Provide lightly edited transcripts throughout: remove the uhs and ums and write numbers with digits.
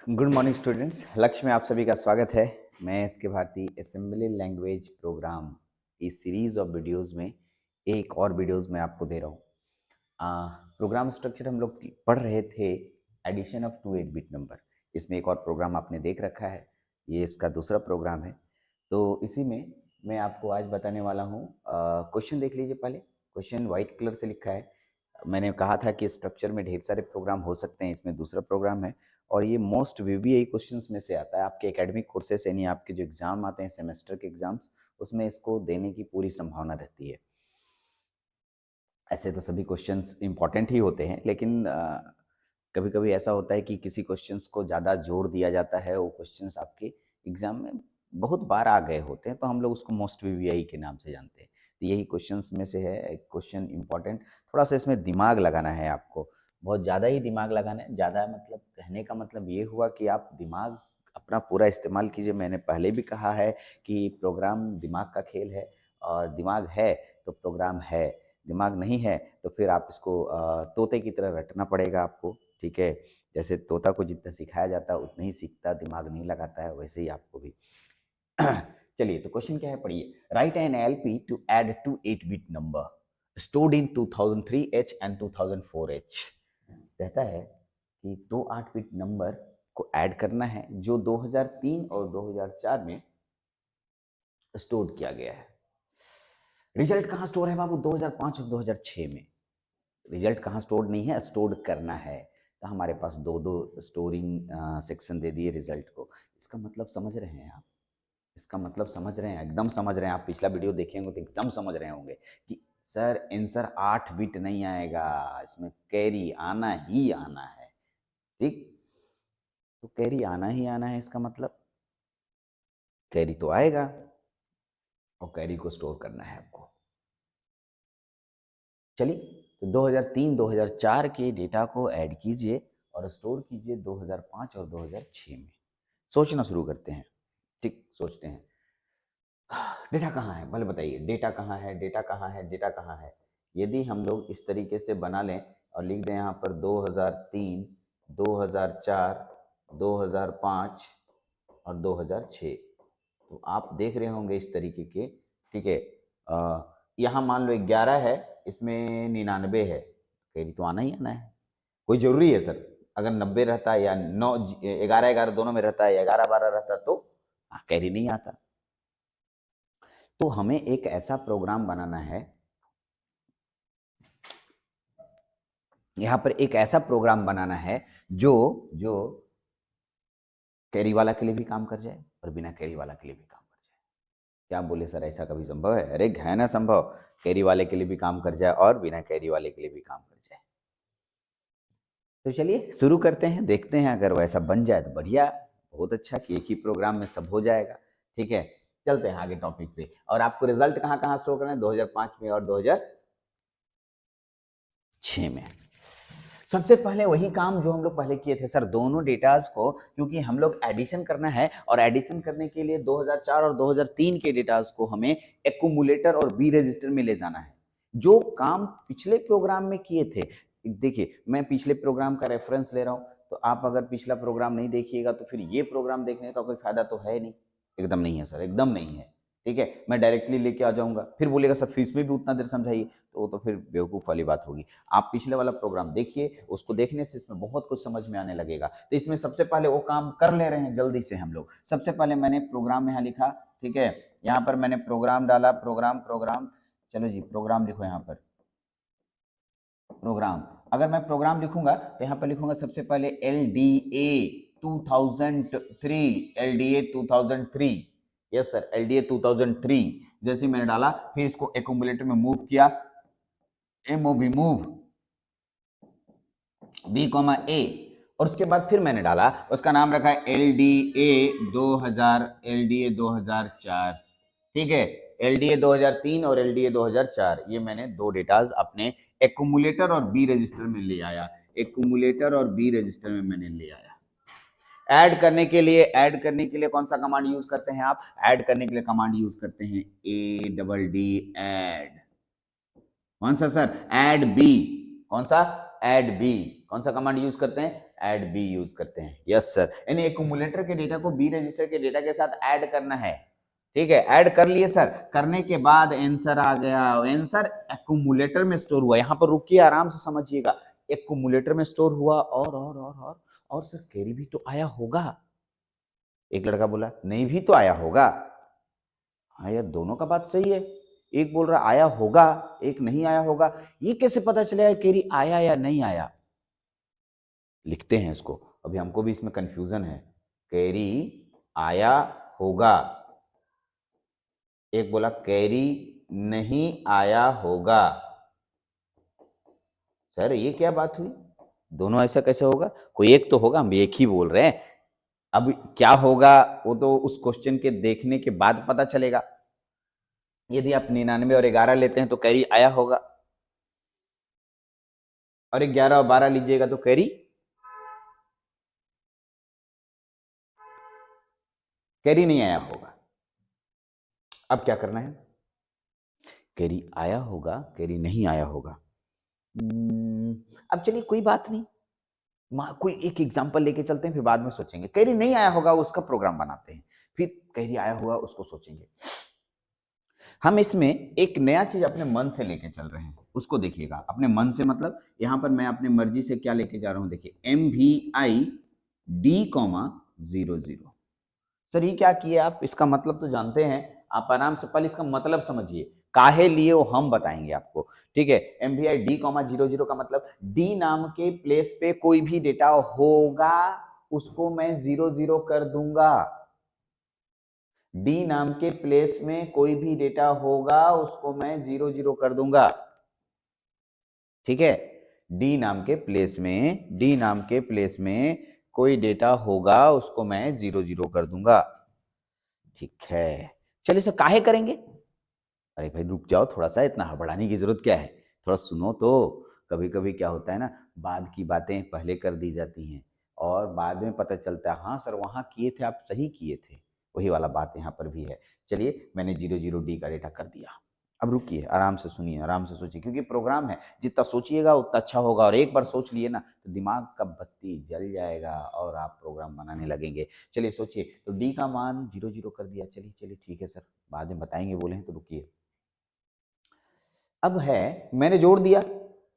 Good morning students. लक्ष्य में आप सभी का स्वागत है। मैं एस के भारती असेंबली लैंग्वेज प्रोग्राम की सीरीज ऑफ वीडियोस में एक और वीडियोस में आपको दे रहा हूँ। प्रोग्राम स्ट्रक्चर हम लोग पढ़ रहे थे, एडिशन ऑफ 2 8 बिट नंबर। इसमें एक और प्रोग्राम आपने देख रखा है, ये इसका दूसरा प्रोग्राम है। तो इसी में मैं आपको आज बताने वाला हूँ। क्वेश्चन देख लीजिए। पहले क्वेश्चन वाइट कलर से लिखा है। मैंने कहा था कि स्ट्रक्चर में ढेर सारे प्रोग्राम हो सकते हैं, इसमें दूसरा प्रोग्राम है और ये मोस्ट वीवीआई क्वेश्चंस में से आता है। आपके एकेडमिक कोर्सेस यानी आपके जो एग्जाम आते हैं सेमेस्टर के एग्जाम्स, उसमें इसको देने की पूरी संभावना रहती है। ऐसे तो सभी क्वेश्चंस इंपॉर्टेंट ही होते हैं, लेकिन कभी कभी ऐसा होता है कि किसी क्वेश्चंस को ज़्यादा जोर दिया जाता है, वो क्वेश्चंस आपके एग्जाम में बहुत बार आ गए होते हैं, तो हम लोग उसको मोस्ट वीवीआई के नाम से जानते हैं। तो यही क्वेश्चंस में से है एक क्वेश्चन इंपॉर्टेंट। थोड़ा सा इसमें दिमाग लगाना है आपको, बहुत ज़्यादा ही दिमाग लगाना है। ज़्यादा मतलब कहने का मतलब ये हुआ कि आप दिमाग अपना पूरा इस्तेमाल कीजिए। मैंने पहले भी कहा है कि प्रोग्राम दिमाग का खेल है, और दिमाग है तो प्रोग्राम है। दिमाग नहीं है तो फिर आप इसको तोते की तरह रटना पड़ेगा आपको, ठीक है। जैसे तोता को जितना सिखाया जाता है उतना ही सीखता, दिमाग नहीं लगाता है, वैसे ही आपको भी। चलिए, तो क्वेश्चन क्या है, पढ़िए। Write an LP to add 2 8 bit number stored in 2003H and 2004H। कहता है कि 2 8 बिट नंबर को ऐड करना है जो 2003 और 2004 में स्टोर किया गया है। रिजल्ट कहाँ स्टोर है बाबू? 2005 और 2006 में। रिजल्ट कहाँ स्टोर नहीं है, स्टोर करना है। तो हमारे पास दो दो स्टोरिंग सेक्शन दे दिए रिजल्ट को। इसका मतलब समझ रहे हैं आप? इसका मतलब समझ रहे हैं? एकदम समझ रहे हैं। आप पिछला वीडियो देखेंगे तो एकदम समझ रहे होंगे कि सर आंसर 8 बिट नहीं आएगा, इसमें कैरी आना ही आना है। ठीक, तो कैरी आना ही आना है, इसका मतलब कैरी तो आएगा और कैरी को स्टोर करना है आपको। चलिए, तो 2003 2004 के डेटा को ऐड कीजिए और स्टोर कीजिए 2005 और 2006 में। सोचना शुरू करते हैं। ठीक, सोचते हैं। डेटा कहाँ है, पहले बताइए। डेटा कहाँ है, डेटा कहाँ है, डेटा कहाँ है? यदि हम लोग इस तरीके से बना लें और लिख दें यहाँ पर 2003 2004 2005 और 2006, तो आप देख रहे होंगे इस तरीके के, ठीक है। यहाँ मान लो 11 है, इसमें 99 है, कैरी तो आना ही आना है। कोई जरूरी है सर? अगर 90 रहता है या 9 11 11 दोनों में रहता है या 11 12 रहता तो कैरी नहीं आता। तो हमें एक ऐसा प्रोग्राम बनाना है, यहाँ पर एक ऐसा प्रोग्राम बनाना है जो जो कैरी वाला के लिए भी काम कर जाए और बिना कैरी वाला के लिए भी काम कर जाए। क्या बोले सर, ऐसा कभी संभव है? अरे है ना संभव। कैरी वाले के लिए भी काम कर जाए और बिना कैरी वाले के लिए भी काम कर जाए। तो चलिए शुरू करते हैं, देखते हैं। अगर वैसा बन जाए तो बढ़िया, बहुत अच्छा कि एक ही प्रोग्राम में सब हो जाएगा। ठीक है, चलते हैं आगे टॉपिक पे। और आपको रिजल्ट कहाँ कहाँ शो करना है? 2005 में और 2006 में। सबसे पहले वही काम जो हम लोग पहले किए थे सर, दोनों डेटाज को, क्योंकि हम लोग एडिशन करना है और एडिशन करने के लिए 2004 और 2003 के डेटाज को हमें एक्यूमुलेटर और बी रजिस्टर में ले जाना है। जो काम पिछले प्रोग्राम में किए थे, देखिए मैं पिछले प्रोग्राम का रेफरेंस ले रहा हूं, तो आप अगर पिछला प्रोग्राम नहीं देखिएगा तो फिर ये प्रोग्राम देखने का कोई फायदा तो है नहीं। एकदम नहीं है सर, एकदम नहीं है। ठीक है, मैं डायरेक्टली लेके आ जाऊंगा, फिर बोलेगा सर फीस में भी उतना देर समझाइए, तो वो तो फिर बेवकूफ़ वाली बात होगी। आप पिछले वाला प्रोग्राम देखिए, उसको देखने से इसमें बहुत कुछ समझ में आने लगेगा। तो इसमें सबसे पहले वो काम कर ले रहे हैं जल्दी से हम लोग। सबसे पहले मैंने प्रोग्राम यहाँ लिखा, ठीक है। यहाँ पर मैंने प्रोग्राम डाला, प्रोग्राम प्रोग्राम, चलो जी प्रोग्राम लिखो यहाँ पर। प्रोग्राम, अगर मैं प्रोग्राम लिखूंगा तो यहाँ पर लिखूंगा सबसे पहले LDA 2003, LDA 2003, yes sir LDA 2003। जैसे मैंने डाला, फिर इसको एक्यूमुलेटर में मूव किया, MOV मूव B, A, और उसके बाद फिर मैंने डाला, उसका नाम रखा है LDA 2000, LDA 2004, ठीक है। LDA 2003 और LDA 2004, ये मैंने दो डेटाज अपने एक्यूमुलेटर और बी रजिस्टर में ले आया। एक्यूमुलेटर और बी रजिस्टर में मैंने ले आया। ऐड करने के लिए, ऐड करने के लिए कौन सा कमांड यूज करते हैं आप? ऐड करने के लिए कमांड यूज करते हैं ADD ऐड। कौन सा सर? Add B. कौन सा? ऐड बी, कौन सा कमांड यूज करते हैं, ऐड बी यूज करते हैं। यस सर, यानी एक्यूमुलेटर के डेटा को बी रजिस्टर के डेटा के साथ ऐड करना है। ठीक है, ऐड कर लिए सर, करने के बाद आंसर आ गया, आंसर एक्यूमुलेटर में स्टोर हुआ। यहां पर रुकिए, आराम से समझिएगा, एक्यूमुलेटर में स्टोर हुआ और सर कैरी भी तो आया होगा। एक लड़का बोला नहीं भी तो आया होगा। हाँ यार, दोनों का बात सही है, एक बोल रहा आया होगा, एक नहीं आया होगा। ये कैसे पता चलेगा कैरी आया या नहीं आया? लिखते हैं इसको, अभी हमको भी इसमें कंफ्यूजन है। कैरी आया होगा, एक बोला कैरी नहीं आया होगा। सर ये क्या बात हुई, दोनों ऐसा कैसे होगा? कोई एक तो होगा, हम एक ही बोल रहे हैं। अब क्या होगा वो तो उस क्वेश्चन के देखने के बाद पता चलेगा। यदि आप 99 और 11 लेते हैं तो कैरी आया होगा, और 11 और 12 लीजिएगा तो कैरी नहीं आया होगा। अब क्या करना है, कैरी आया होगा, कैरी नहीं आया होगा। अब चलिए कोई बात नहीं, कोई एक एग्जांपल लेके चलते हैं, फिर बाद में सोचेंगे। कैरी नहीं आया होगा उसका प्रोग्राम बनाते हैं, फिर कैरी आया हुआ उसको सोचेंगे। हम इसमें एक नया चीज अपने मन से लेके चल रहे हैं, उसको देखिएगा। अपने मन से मतलब यहां पर मैं अपनी मर्जी से क्या लेके जा रहा हूं, देखिए MVI D,00। सर ये क्या किए आप, इसका मतलब तो जानते हैं आप, आराम से पहले इसका मतलब समझिए, काहे लिए वो हम बताएंगे आपको। ठीक है, MVI D,00 का मतलब डी नाम के प्लेस पे कोई भी डेटा होगा उसको मैं 00 कर दूंगा। डी नाम के प्लेस में कोई भी डेटा होगा उसको मैं 00 कर दूंगा। ठीक है, डी नाम के प्लेस में कोई डेटा होगा उसको मैं 00 कर दूंगा। ठीक है, चलिए सर काहे करेंगे? अरे भाई रुक जाओ थोड़ा सा, इतना हड़बड़ाने की जरूरत क्या है, थोड़ा सुनो तो। कभी कभी क्या होता है ना, बाद की बातें पहले कर दी जाती हैं और बाद में पता चलता है हाँ सर वहाँ किए थे, आप सही किए थे। वही वाला बात यहाँ पर भी है। चलिए मैंने 00D का डेटा कर दिया। अब रुकिए, आराम से सुनिए, आराम से सोचिए, क्योंकि प्रोग्राम है, जितना सोचिएगा उतना अच्छा होगा। और एक बार सोच लिए ना तो दिमाग का बत्ती जल जाएगा और आप प्रोग्राम बनाने लगेंगे। चलिए सोचिए, तो डी का मान 00 कर दिया। चलिए चलिए ठीक है सर, बाद में बताएंगे बोले हैं तो रुकिए। अब है, मैंने जोड़ दिया,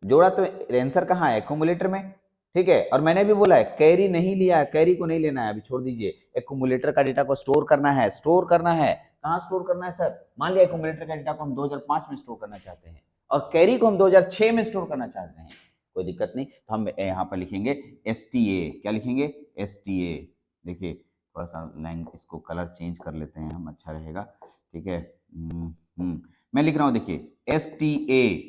जोड़ा तो आंसर कहाँ है, एक्यूमुलेटर में। ठीक है, और मैंने भी बोला है कैरी नहीं लिया है, कैरी को नहीं लेना है, अभी छोड़ दीजिए। एक्यूमुलेटर का डेटा को स्टोर करना है, कहाँ स्टोर करना है सर? मान लिया एक्यूमुलेटर का डेटा को हम 2005 में स्टोर करना चाहते हैं और कैरी को हम 2006 में स्टोर करना चाहते हैं, कोई दिक्कत नहीं। तो हम यहाँ पर लिखेंगे STA, क्या लिखेंगे, STA। देखिए थोड़ा सा लाइन, इसको कलर चेंज कर लेते हैं हम, अच्छा रहेगा। ठीक है, मैं लिख रहा हूँ, देखिए STA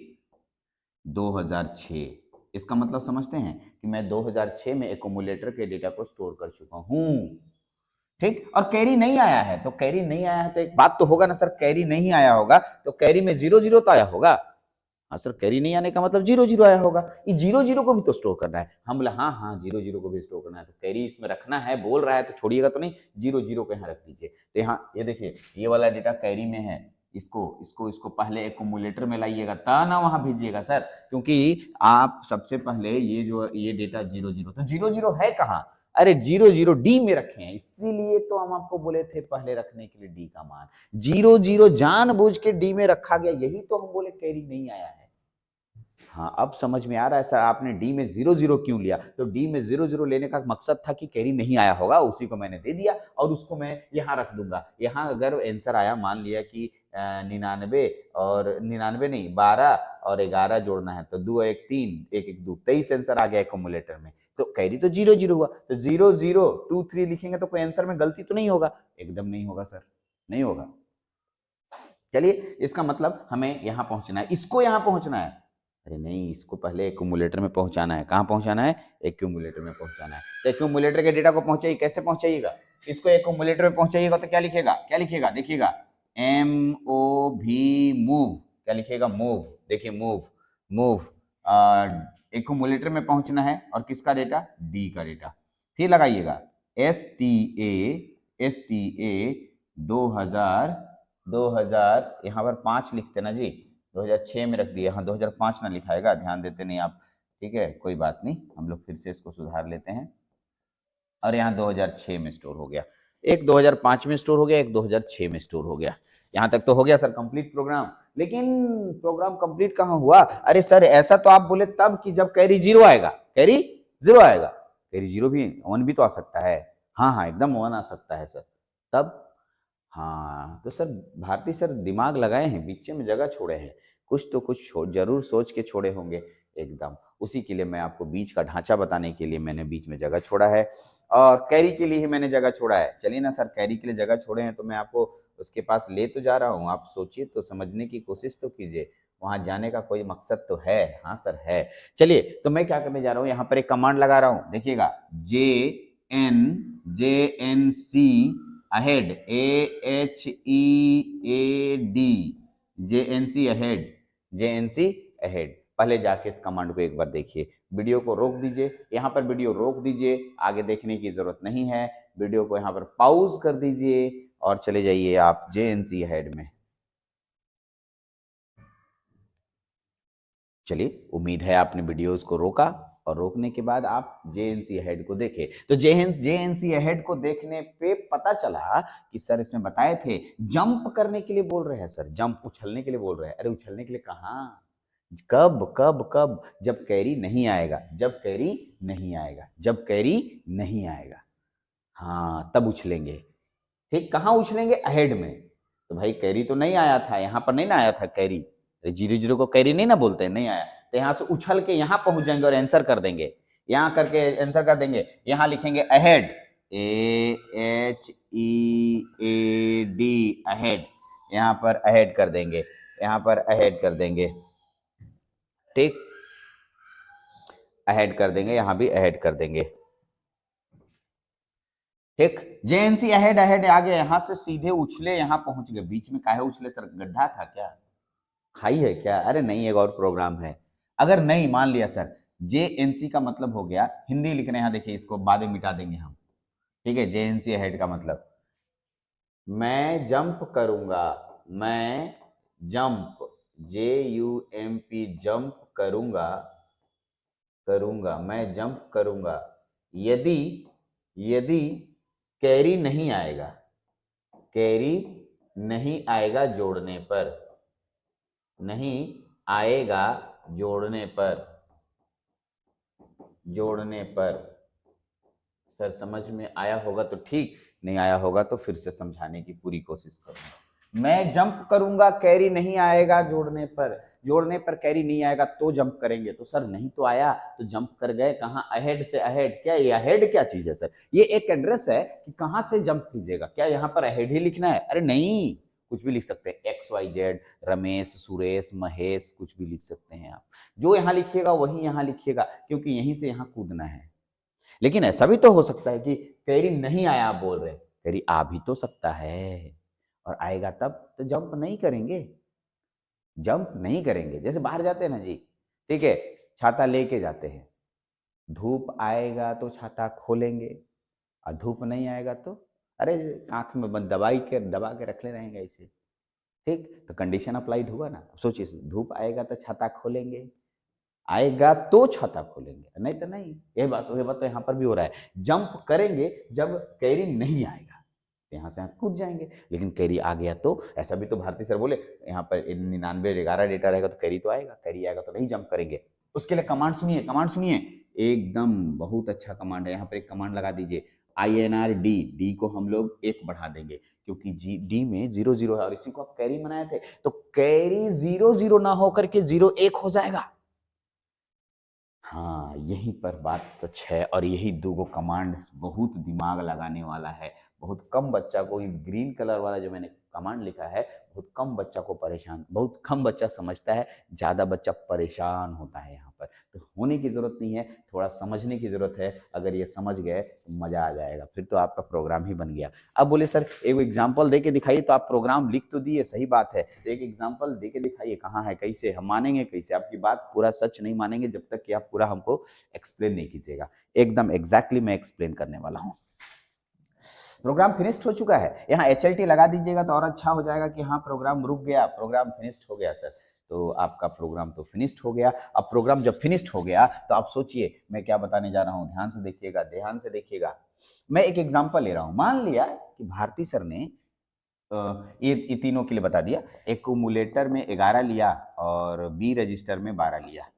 2006। इसका मतलब समझते हैं कि मैं 2006 में एक्यूमुलेटर के डेटा को स्टोर कर चुका हूं। ठीक, और कैरी नहीं आया है, तो कैरी नहीं आया है तो एक बात तो होगा ना सर, कैरी नहीं आया होगा तो कैरी में 00 तो आया होगा। हाँ सर, कैरी नहीं आने का मतलब 00 आया होगा। ये 00 को भी तो स्टोर करना है। हम बोला हाँ हाँ 00 को भी स्टोर करना है, तो कैरी इसमें रखना है, बोल रहा है तो छोड़िएगा तो नहीं, 00 को यहाँ रख दीजिए। तो यहाँ ये देखिए, ये वाला डेटा कैरी में है, इसको इसको इसको पहले एक्यूमुलेटर में लाइएगा तब ना वहां भेजिएगा सर, क्योंकि आप सबसे पहले ये डेटा 00, तो 00 है कहाँ? अरे 00D में रखे हैं, इसीलिए तो हम आपको बोले थे पहले रखने के लिए डी का मान। 00 जानबूझ के डी में रखा गया, यही तो हम बोले कैरी नहीं आया है। हाँ अब समझ में आ रहा है सर, आपने डी में 00 क्यों लिया? तो डी में 00 लेने का मकसद था कि कैरी नहीं आया होगा, उसी को मैंने दे दिया और उसको मैं यहाँ रख दूंगा। यहाँ अगर आंसर आया, मान लिया कि 99 और 99 नहीं 12 और 11 जोड़ना है, तो 2 1 3 1 1 2 23 आंसर आ गया एक्यूमुलेटर में। तो कैरी तो 00 हुआ, तो 0023 लिखेंगे तो कोई आंसर में गलती तो नहीं होगा? एकदम नहीं होगा सर, नहीं होगा। चलिए इसका मतलब हमें यहाँ पहुंचना है, इसको यहाँ पहुंचना है। अरे नहीं, इसको पहले एक्यूमुलेटर में पहुंचाना है। कहाँ पहुंचाना है? एक्यूमुलेटर में पहुंचाना है। तो एक्यूमुलेटर के डेटा को पहुंचाइए, कैसे पहुंचाइएगा? इसको एक्यूमुलेटर में पहुंचाइएगा तो क्या लिखेगा, देखिएगा MOV मूव, क्या लिखिएगा, मूव। देखिए मूव एक्यूमुलेटर में पहुंचना है और किसका डेटा, डी का डेटा। फिर लगाइएगा STA 2000 यहाँ पर 5 लिखते ना जी, 2006 में रख दिया, हाँ 2005 ना लिखाएगा, ध्यान देते नहीं आप। ठीक है, कोई बात नहीं, हम लोग फिर से इसको सुधार लेते हैं। और यहाँ 2006 में स्टोर हो गया, एक 2005 में स्टोर हो गया, एक 2006 में स्टोर हो गया। यहाँ तक तो हो गया सर कंप्लीट प्रोग्राम। लेकिन प्रोग्राम कंप्लीट कहाँ हुआ? अरे सर ऐसा तो आप बोले तब कि जब कैरी जीरो आएगा, कैरी जीरो आएगा, कैरी जीरो भी, वन भी तो आ सकता है। हाँ हाँ एकदम वन आ सकता है सर तब। हाँ तो सर भारती सर दिमाग लगाए हैं, बीच में जगह छोड़े हैं, कुछ तो कुछ जरूर सोच के छोड़े होंगे एकदम। उसी के लिए मैं आपको बीच का ढांचा बताने के लिए मैंने बीच में जगह छोड़ा है, और कैरी के लिए ही मैंने जगह छोड़ा है। चलिए ना सर, कैरी के लिए जगह छोड़े हैं तो मैं आपको उसके पास ले तो जा रहा हूँ, आप सोचिए तो, समझने की कोशिश तो कीजिए, वहां जाने का कोई मकसद तो है। हाँ सर है। चलिए तो मैं क्या करने जा रहा हूँ, यहाँ पर एक कमांड लगा रहा हूँ, देखिएगा, JNC ahead, AHEAD, JNC ahead. पहले जाके इस कमांड को एक बार देखिए, वीडियो को रोक दीजिए, यहाँ पर वीडियो रोक दीजिए, आगे देखने की जरूरत नहीं है, वीडियो को यहाँ पर पॉज कर दीजिए और चले जाइए आप JNC अहेड में। चलिए, उम्मीद है आपने वीडियोस को रोका, और रोकने के बाद आप JNC अहेड को देखे। तो JNC अहेड को देखने पे पता चला कि सर इसमें बताए थे जंप करने के लिए बोल रहे हैं सर, जंप उछलने के लिए बोल रहे हैं। अरे उछलने के लिए कहाँ, कब कब कब, जब कैरी नहीं आएगा, जब कैरी नहीं आएगा, जब कैरी नहीं आएगा, हाँ तब उछलेंगे। ठीक, कहाँ उछलेंगे? अहेड में। तो भाई कैरी तो नहीं आया था, यहाँ पर नहीं ना आया था कैरी, जीरो जीरो को कैरी नहीं ना बोलते हैं, नहीं आया, तो यहाँ से उछल के यहाँ पहुंच जाएंगे और आंसर कर देंगे, यहाँ करके आंसर कर देंगे। यहाँ लिखेंगे अहेड, AHEAD अहेड, यहाँ पर अहेड कर देंगे, यहाँ पर अहेड कर देंगे, ठीक, अहेड कर देंगे, यहाँ भी अहेड कर देंगे, ठीक। JNC अहेड, अहेड आ गया, यहां से सीधे उछले यहाँ पहुंच गए। बीच में काहे उछले सर, गड्ढा था क्या, खाई है क्या? अरे नहीं, एक और प्रोग्राम है। अगर नहीं मान लिया सर, JNC का मतलब हो गया, हिंदी लिख रहे हैं, यहाँ देखिए, इसको बाद में मिटा देंगे हम, ठीक है। JNC अहेड का मतलब, मैं जंप करूंगा, मैं जंप, JUMP जंप करूंगा, करूंगा, मैं जंप करूंगा, यदि, यदि कैरी नहीं आएगा, कैरी नहीं आएगा जोड़ने पर, नहीं आएगा जोड़ने पर, जोड़ने पर। सर समझ में आया होगा तो ठीक, नहीं आया होगा तो फिर से समझाने की पूरी कोशिश करूंगा। मैं जंप करूंगा, कैरी नहीं आएगा जोड़ने पर, जोड़ने पर कैरी नहीं आएगा तो जंप करेंगे। तो सर नहीं तो आया तो जंप कर गए कहाँ? अहेड से अहेड। क्या ये अहेड क्या चीज है सर? ये एक एड्रेस है कि कहाँ से जंप कीजिएगा। क्या यहाँ पर अहेड ही लिखना है? अरे नहीं, कुछ भी लिख सकते हैं, XYZ, रमेश, सुरेश, महेश, कुछ भी लिख सकते हैं आप। जो यहाँ लिखिएगा वही यहाँ लिखिएगा, क्योंकि यहीं से यहाँ कूदना है। लेकिन ऐसा भी तो हो सकता है कि कैरी नहीं आया, आप बोल रहे, कैरी आ भी तो सकता है, और आएगा तब तो जंप नहीं करेंगे, जंप नहीं करेंगे। जैसे बाहर जाते हैं ना जी, ठीक है, छाता लेके जाते हैं, धूप आएगा तो छाता खोलेंगे, और धूप नहीं आएगा तो अरे आंख में बंद दबा के रख ले रहेंगे ऐसे, ठीक। तो कंडीशन अप्लाइड हुआ ना। सोचिए, धूप आएगा तो छाता खोलेंगे, आएगा तो छाता खोलेंगे, नहीं तो नहीं। यही बात तो यहाँ पर भी हो रहा है, जंप करेंगे जब कैरी नहीं आएगा, यहाँ से आप कूद जाएंगे। लेकिन कैरी आ गया तो, ऐसा भी तो भारती सर बोले, यहाँ पर 99 डेटा रहेगा तो कैरी तो आएगा, कैरी आएगा तो नहीं जंप करेंगे। उसके लिए कमांड सुनिए, कमांड सुनिए, एकदम बहुत अच्छा कमांड है। यहाँ पर एक कमांड लगा दीजिए, INRD, डी को हम लोग 1 बढ़ा देंगे, क्योंकि डी में 0 0 है, और इसी को आप कैरी बनाए थे, तो कैरी 0 0 ना होकर के 0 1 हो जाएगा। हाँ यहीं पर बात सच है, और यही दो कमांड बहुत दिमाग लगाने वाला है। बहुत कम बच्चा को, ग्रीन कलर वाला जो मैंने कमांड लिखा है, बहुत कम बच्चा को परेशान, बहुत कम बच्चा समझता है, ज़्यादा बच्चा परेशान होता है यहाँ पर। तो होने की ज़रूरत नहीं है, थोड़ा समझने की ज़रूरत है। अगर ये समझ गए तो मज़ा आ जाएगा, फिर तो आपका प्रोग्राम ही बन गया। अब बोले सर एक एग्जाम्पल दे के दिखाइए, तो आप प्रोग्राम लिख तो दिए, सही बात है, तो एक एग्जाम्पल दे के दिखाइए, कहाँ है, कैसे हम मानेंगे, कैसे? आपकी बात पूरा सच नहीं मानेंगे जब तक कि आप पूरा हमको एक्सप्लेन नहीं कीजिएगा। एकदम एग्जैक्टली मैं एक्सप्लेन करने वाला हूँ। प्रोग्राम फिनिश्ड हो चुका है, यहाँ HLT लगा दीजिएगा तो और अच्छा हो जाएगा कि हाँ प्रोग्राम रुक गया, प्रोग्राम फिनिश्ड हो गया सर। तो आपका प्रोग्राम तो फिनिश्ड हो गया। अब प्रोग्राम जब फिनिश्ड हो गया तो आप सोचिए मैं क्या बताने जा रहा हूँ, ध्यान से देखिएगा, ध्यान से देखिएगा। मैं एक एग्जांपल ले रहा हूँ। मान लिया कि भारती सर ने ये तीनों के लिए बता दिया, एक्यूमुलेटर में 11 लिया और बी रजिस्टर में 12 लिया।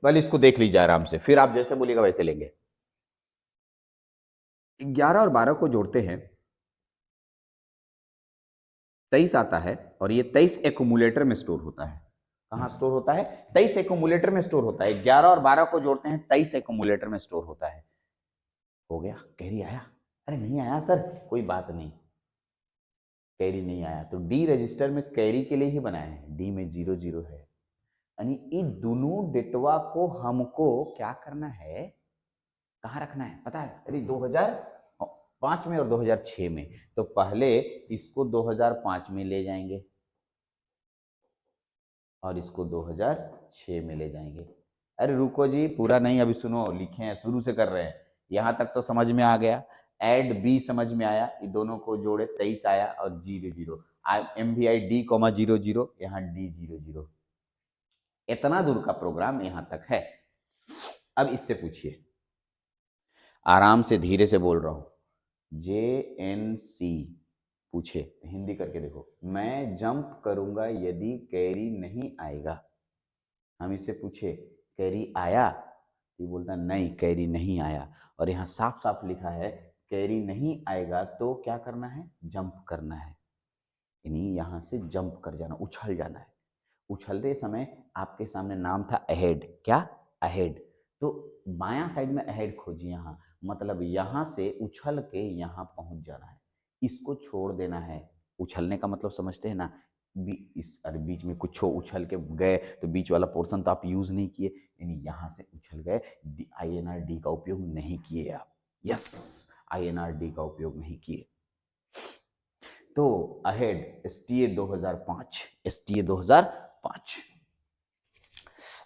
पहले इसको देख लीजिए आराम से, फिर आप जैसे बोलिएगा वैसे लेंगे। 11 और 12 को जोड़ते हैं, 23 आता है, और ये 23 एक्यूमुलेटर में स्टोर होता है। कहाँ स्टोर होता है? 23 एक्यूमुलेटर में स्टोर होता है। 11 और 12 को जोड़ते हैं, 23 एक्यूमुलेटर में स्टोर होता है। हो गया? कैरी आया? अरे नहीं आया सर, कोई बात नहीं, कैरी नहीं आया तो डी रजिस्टर में कैरी के लिए ही बनाया है, डी में 00 है। यानी इन दोनों डेटवा को हमको क्या करना है, कहाँ रखना है पता है? अरे 2005 में और 2006 में। तो पहले इसको 2005 में ले जाएंगे और इसको 2006 में ले जाएंगे। अरे रुको जी, पूरा नहीं, अभी सुनो, लिखे हैं, शुरू से कर रहे हैं। यहां तक तो समझ में आ गया, एड बी समझ में आया, ये दोनों को जोड़े 23 आया और 00, MVI D, 00, यहाँ D00। इतना दूर का प्रोग्राम यहां तक है। अब इससे पूछिए, आराम से धीरे से बोल रहा हूं, JNC पूछे, हिंदी करके देखो, मैं जंप करूंगा यदि कैरी नहीं आएगा। हम इससे पूछे कैरी आया, ये बोलता नहीं कैरी नहीं आया, और यहाँ साफ साफ लिखा है कैरी नहीं आएगा तो क्या करना है, जंप करना है। यानी यहाँ से जंप कर जाना, उछल जाना है। उछलते समय आपके सामने नाम था अहेड, क्या अहेड, तो बायां साइड में अहेड खोजिए। यहाँ मतलब यहाँ से उछल के यहाँ पहुंच जाना है, इसको छोड़ देना है। उछलने का मतलब समझते हैं ना, अरे बीच में कुछ उछल के गए तो बीच वाला पोर्शन तो आप यूज नहीं किए, यानी यहाँ से उछल गए, INRD का उपयोग नहीं किए आप। यस, INRD का उपयोग नहीं किए। तो अहेड STA 2005, STA 2005।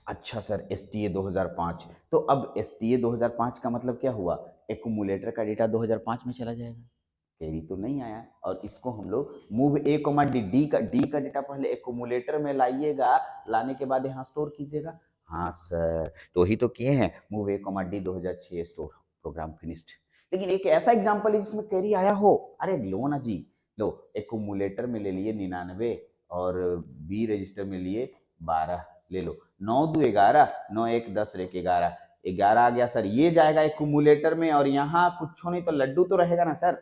अच्छा सर, STA 2005, तो अब STA 2005 का मतलब क्या हुआ, एक्यूमुलेटर का डेटा 2005 में चला जाएगा, कैरी तो नहीं आया, और इसको हम लोग मूव A, डी का डेटा पहले एक्यूमुलेटर में लाइएगा, लाने के बाद यहाँ स्टोर कीजिएगा। हाँ सर, तो ही तो किए हैं, move A, D 2006 store, program finished. लेकिन एक ऐसा एग्जांपल है जिसमें कैरी आया हो, अरे लो ना जी, लो एक्यूमुलेटर में ले लिए 99 और बी रजिस्टर में लिए 12, ले लो 9 2 11, 9 1 10 रेक 11, 11 आ गया सर, ये जाएगा एक्यूमुलेटर में, और यहाँ कुछ नहीं तो लड्डू तो रहेगा ना सर,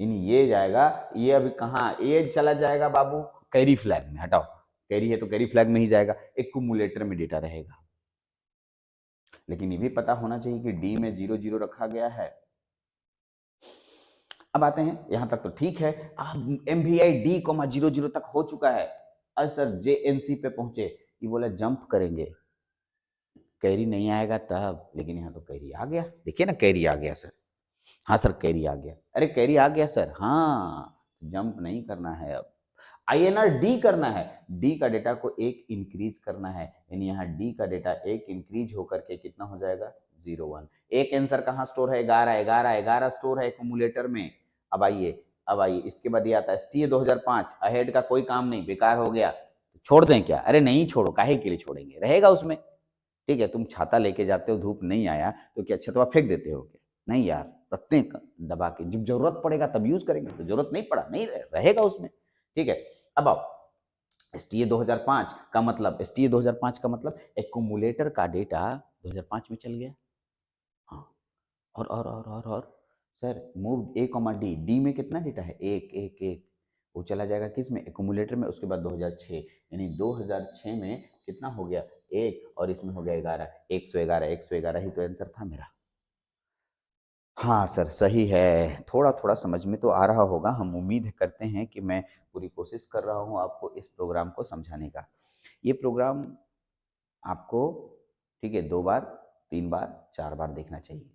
इन ये जाएगा, ये अभी कहाँ, ये चला जाएगा बाबू कैरी फ्लैग में, हटाओ, कैरी है तो कैरी फ्लैग में ही जाएगा, एक्यूमुलेटर में डेटा रहेगा। लेकिन ये भी पता होना चाहिए कि डी में 00 रखा गया है। अब आते हैं, यहां तक तो ठीक है, अब MVI D, 00 तक हो चुका है। अब सर JNC पे पहुंचे, ये बोला जंप करेंगे, कैरी नहीं आएगा तब, लेकिन यहाँ तो कैरी आ गया, देखिए ना कैरी आ गया सर। हाँ सर कैरी आ गया, अरे कैरी आ गया सर, हाँ जंप नहीं करना है, अब INRD करना है, डी का डेटा को एक इंक्रीज करना है, यानी यहाँ डी का डेटा एक इंक्रीज होकर के कितना हो जाएगा, 01। एक आंसर कहाँ स्टोर है, 11, 11, 11 स्टोर है एक्यूमुलेटर में। अब आइए इसके बाद ये आता है STA 2005, अहेड का कोई काम नहीं, बेकार हो गया, छोड़ दें क्या, अरे नहीं छोड़ो, काहे के लिए छोड़ेंगे, रहेगा उसमें। ठीक है, तुम छाता लेके जाते हो, धूप नहीं आया तो क्या छतवा फेंक देते हो क्या? नहीं यार, रखते हैं दबा के, जब जरूरत पड़ेगा तब यूज करेंगे, तो जरूरत नहीं पड़ा नहीं रहेगा उसमें। ठीक है, अब आओ, STA 2005 का मतलब, STA 2005 का मतलब एक्यूमुलेटर का डेटा 2005 में चल गया। हाँ, और sir move A, D, D में कितना डेटा है, एक एक एक, वो चला जाएगा किस में, एक्यूमुलेटर में, उसके बाद 2006, यानी 2006 में कितना हो गया, एक, और इसमें हो गया 11, 111, 111 ही तो आंसर था मेरा। हाँ सर सही है, थोड़ा थोड़ा समझ में तो आ रहा होगा, हम उम्मीद करते हैं कि मैं पूरी कोशिश कर रहा हूँ आपको इस प्रोग्राम को समझाने का। ये प्रोग्राम आपको, ठीक है, 2 बार 3 बार 4 बार देखना चाहिए,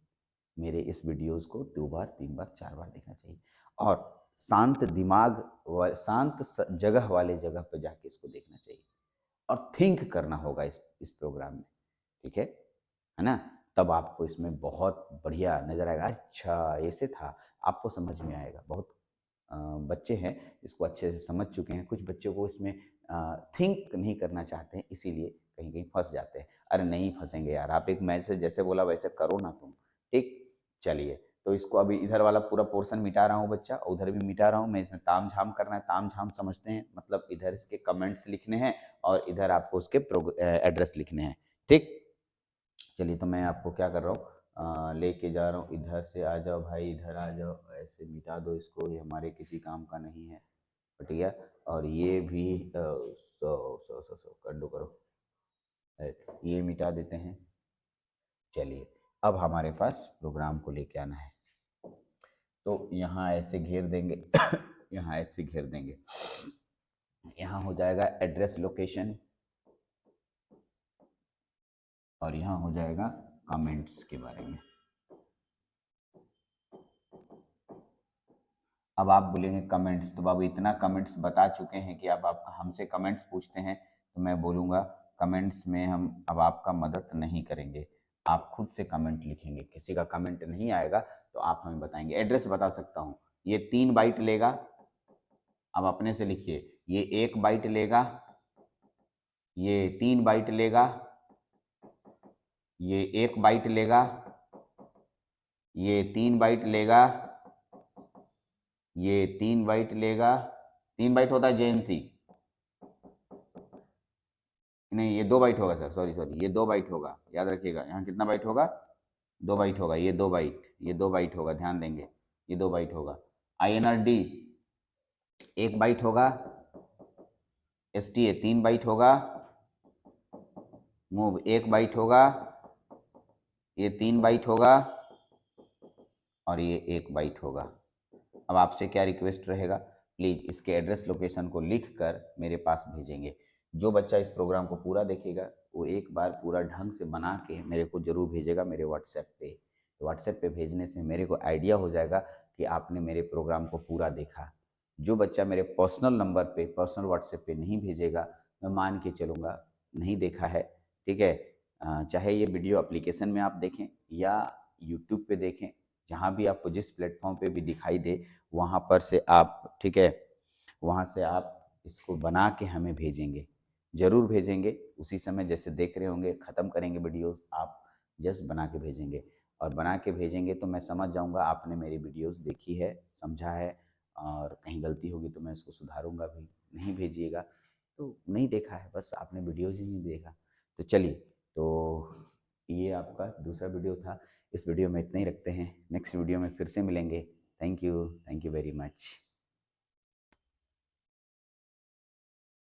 मेरे इस वीडियोस को 2 बार 3 बार 4 बार देखना चाहिए, और शांत दिमाग व शांत जगह वाले जगह पर जाके इसको देखना चाहिए, और थिंक करना होगा इस प्रोग्राम में, ठीक है ना, तब आपको इसमें बहुत बढ़िया नजर आएगा, अच्छा ऐसे था, आपको समझ में आएगा, बहुत बच्चे हैं इसको अच्छे से समझ चुके हैं, कुछ बच्चों को इसमें थिंक नहीं करना चाहते हैं, इसीलिए कहीं कहीं फंस जाते हैं। अरे नहीं फंसेंगे यार, आप एक मैसेज जैसे बोला वैसे करो ना तुम, ठीक। चलिए, तो इसको अभी इधर वाला पूरा पोर्शन मिटा रहा हूँ बच्चा, उधर भी मिटा रहा हूँ मैं। इसमें ताम झाम करना है, ताम झाम समझते हैं, मतलब इधर इसके कमेंट्स लिखने हैं और इधर आपको उसके एड्रेस लिखने हैं, ठीक। चलिए, तो मैं आपको क्या कर रहा हूँ, लेके जा रहा हूँ, इधर से आ जाओ भाई, इधर आ जाओ, ऐसे मिटा दो इसको, ये हमारे किसी काम का नहीं है, हट गया। और ये भी सो सो सो सो कर दो, करो, ये मिटा देते हैं। चलिए, अब हमारे पास प्रोग्राम को लेके आना है, तो यहाँ ऐसे घेर देंगे यहाँ ऐसे घेर देंगे, यहाँ हो जाएगा एड्रेस लोकेशन और यहाँ हो जाएगा कमेंट्स के बारे में। अब आप बोलेंगे कमेंट्स, तो बाबू इतना कमेंट्स बता चुके हैं कि अब आप हमसे कमेंट्स पूछते हैं, तो मैं बोलूँगा कमेंट्स में हम अब आपका मदद नहीं करेंगे, आप खुद से कमेंट लिखेंगे। किसी का कमेंट नहीं आएगा तो आप हमें बताएंगे। एड्रेस बता सकता हूँ, ये 3 बाइट लेगा, अब अपने से लिखिए, ये 1 बाइट लेगा, ये 3 बाइट लेगा, ये 1 बाइट लेगा, ये 3 बाइट लेगा, ये 3 बाइट लेगा। 3 बाइट होता है जेएनसी, नहीं ये 2 बाइट होगा सर, सॉरी सॉरी, ये 2 बाइट होगा, याद रखिएगा। यहाँ कितना बाइट होगा, 2 बाइट होगा, ये 2 बाइट, ये 2 बाइट होगा, ध्यान देंगे, ये 2 बाइट होगा। INRD 1 बाइट होगा, STA 3 बाइट होगा, मूव 1 बाइट होगा, ये 3 बाइट होगा और ये 1 बाइट होगा। अब आपसे क्या रिक्वेस्ट रहेगा, प्लीज़ इसके एड्रेस लोकेशन को लिख कर मेरे पास भेजेंगे। जो बच्चा इस प्रोग्राम को पूरा देखेगा वो एक बार पूरा ढंग से बना के मेरे को ज़रूर भेजेगा मेरे व्हाट्सएप पे। तो व्हाट्सएप पे भेजने से मेरे को आइडिया हो जाएगा कि आपने मेरे प्रोग्राम को पूरा देखा। जो बच्चा मेरे पर्सनल नंबर पे, पर्सनल व्हाट्सएप पे नहीं भेजेगा, मैं मान के चलूँगा नहीं देखा है, ठीक है। चाहे ये वीडियो एप्लीकेशन में आप देखें या यूट्यूब पे देखें, जहाँ भी आपको जिस प्लेटफॉर्म पे भी दिखाई दे वहाँ पर से आप, ठीक है, वहाँ से आप इसको बना के हमें भेजेंगे, ज़रूर भेजेंगे। उसी समय जैसे देख रहे होंगे ख़त्म करेंगे वीडियोस, आप जस्ट बना के भेजेंगे, और बना के भेजेंगे तो मैं समझ जाऊँगा आपने मेरी वीडियोस देखी है, समझा है, और कहीं गलती होगी तो मैं उसको सुधारूँगा भी। नहीं भेजिएगा तो नहीं देखा है, बस आपने वीडियोज़ ही नहीं देखा। तो चलिए, तो ये आपका दूसरा वीडियो था। इस वीडियो में इतना ही रखते हैं, नेक्स्ट वीडियो में फिर से मिलेंगे। Thank you very much.